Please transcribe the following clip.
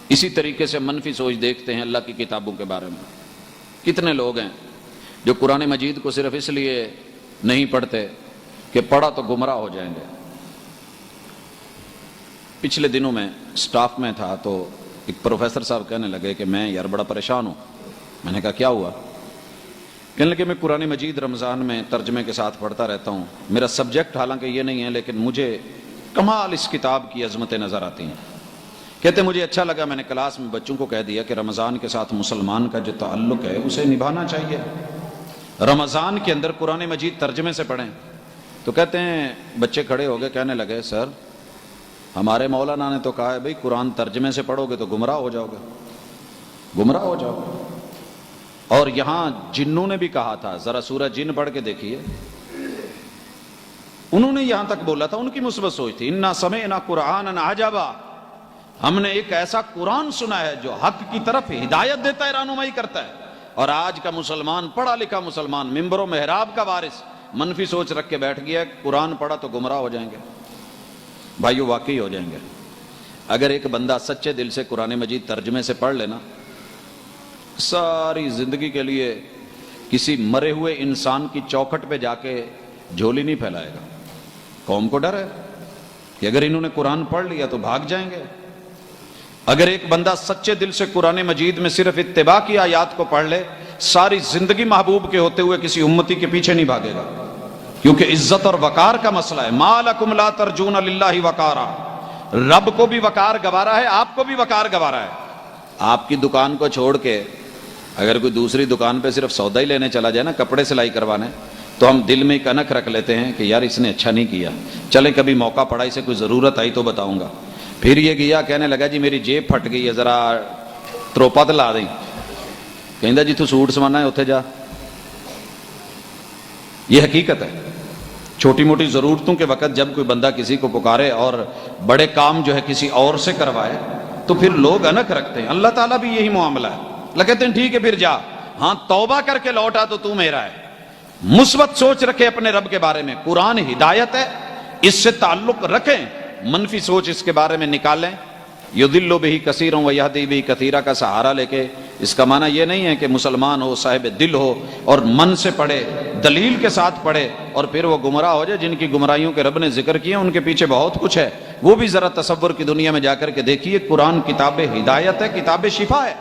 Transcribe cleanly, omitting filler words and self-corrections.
اسی طریقے سے منفی سوچ دیکھتے ہیں اللہ کی کتابوں کے بارے میں. کتنے لوگ ہیں جو قرآن مجید کو صرف اس لیے نہیں پڑھتے کہ پڑھا تو گمراہ ہو جائیں گے. پچھلے دنوں میں سٹاف میں تھا تو ایک پروفیسر صاحب کہنے لگے کہ میں یار بڑا پریشان ہوں. میں نے کہا کیا ہوا؟ کہنے لگے میں قرآن مجید رمضان میں ترجمے کے ساتھ پڑھتا رہتا ہوں. میرا سبجیکٹ حالانکہ یہ نہیں ہے لیکن مجھے کمال اس کتاب کی عظمتیں نظر آتی ہیں. کہتے مجھے اچھا لگا, میں نے کلاس میں بچوں کو کہہ دیا کہ رمضان کے ساتھ مسلمان کا جو تعلق ہے اسے نبھانا چاہیے, رمضان کے اندر قرآن مجید ترجمے سے پڑھیں. تو کہتے ہیں بچے کھڑے ہو گئے, کہنے لگے سر ہمارے مولانا نے تو کہا ہے بھئی قرآن ترجمے سے پڑھو گے تو گمراہ ہو جاؤ گے, گمراہ ہو جاؤ گے. اور یہاں جنوں نے بھی کہا تھا, ذرا سورہ جن پڑھ کے دیکھیے, انہوں نے یہاں تک بولا تھا, ان کی مثبت سوچ تھی, انا سمعنا قرآنا عجبا, ہم نے ایک ایسا قرآن سنا ہے جو حق کی طرف ہدایت دیتا ہے, رہنمائی کرتا ہے. اور آج کا مسلمان, پڑھا لکھا مسلمان, ممبر و محراب کا وارث, منفی سوچ رکھ کے بیٹھ گیا, قرآن پڑھا تو گمراہ ہو جائیں گے. بھائیو واقعی ہو جائیں گے. اگر ایک بندہ سچے دل سے قرآن مجید ترجمے سے پڑھ لینا, ساری زندگی کے لیے کسی مرے ہوئے انسان کی چوکھٹ پہ جا کے جھولی نہیں پھیلائے گا. قوم کو ڈر ہے کہ اگر انہوں نے قرآن پڑھ لیا تو بھاگ جائیں گے. اگر ایک بندہ سچے دل سے قرآن مجید میں صرف اتباع کی آیات کو پڑھ لے, ساری زندگی محبوب کے ہوتے ہوئے کسی امتی کے پیچھے نہیں بھاگے گا, کیونکہ عزت اور وقار کا مسئلہ ہے. ما لکم لا ترجون للہ وقارا, رب کو بھی وقار گوارا ہے, آپ کو بھی وقار گوارا ہے. آپ کی دکان کو چھوڑ کے اگر کوئی دوسری دکان پہ صرف سودا ہی لینے چلا جائے نا, کپڑے سلائی کروانے, تو ہم دل میں ایک انک رکھ لیتے ہیں کہ یار اس نے اچھا نہیں کیا, چلے کبھی موقع پڑا, اسے کوئی ضرورت آئی تو بتاؤں گا. پھر یہ گیا, کہنے لگا جی میری جیب پھٹ گئی ہے, ذرا تروپا تو لا دیں. کہندا جی تو سوٹ سمانا ہے اتنے جا. یہ حقیقت ہے. چھوٹی موٹی ضرورتوں کے وقت جب کوئی بندہ کسی کو پکارے اور بڑے کام جو ہے کسی اور سے کروائے تو پھر لوگ انک رکھتے ہیں. اللہ تعالیٰ بھی یہی معاملہ ہے. کہتے ہیں ٹھیک ہے پھر جا, ہاں توبہ کر کے لوٹا تو میرا ہے. مثبت سوچ رکھے اپنے رب کے بارے میں. قرآن ہدایت ہے, اس سے تعلق رکھیں, منفی سوچ اس کے بارے میں نکالیں. یضل بہ کثیرا ویہدی بہ کثیرا کا سہارا لے کے, اس کا معنی یہ نہیں ہے کہ مسلمان ہو, صاحب دل ہو اور من سے پڑھے, دلیل کے ساتھ پڑھے اور پھر وہ گمراہ ہو جائے. جن کی گمراہیوں کے رب نے ذکر کیے ان کے پیچھے بہت کچھ ہے, وہ بھی ذرا تصور کی دنیا میں جا کر کے دیکھیے. قرآن کتاب ہدایت ہے, کتاب شفا ہے.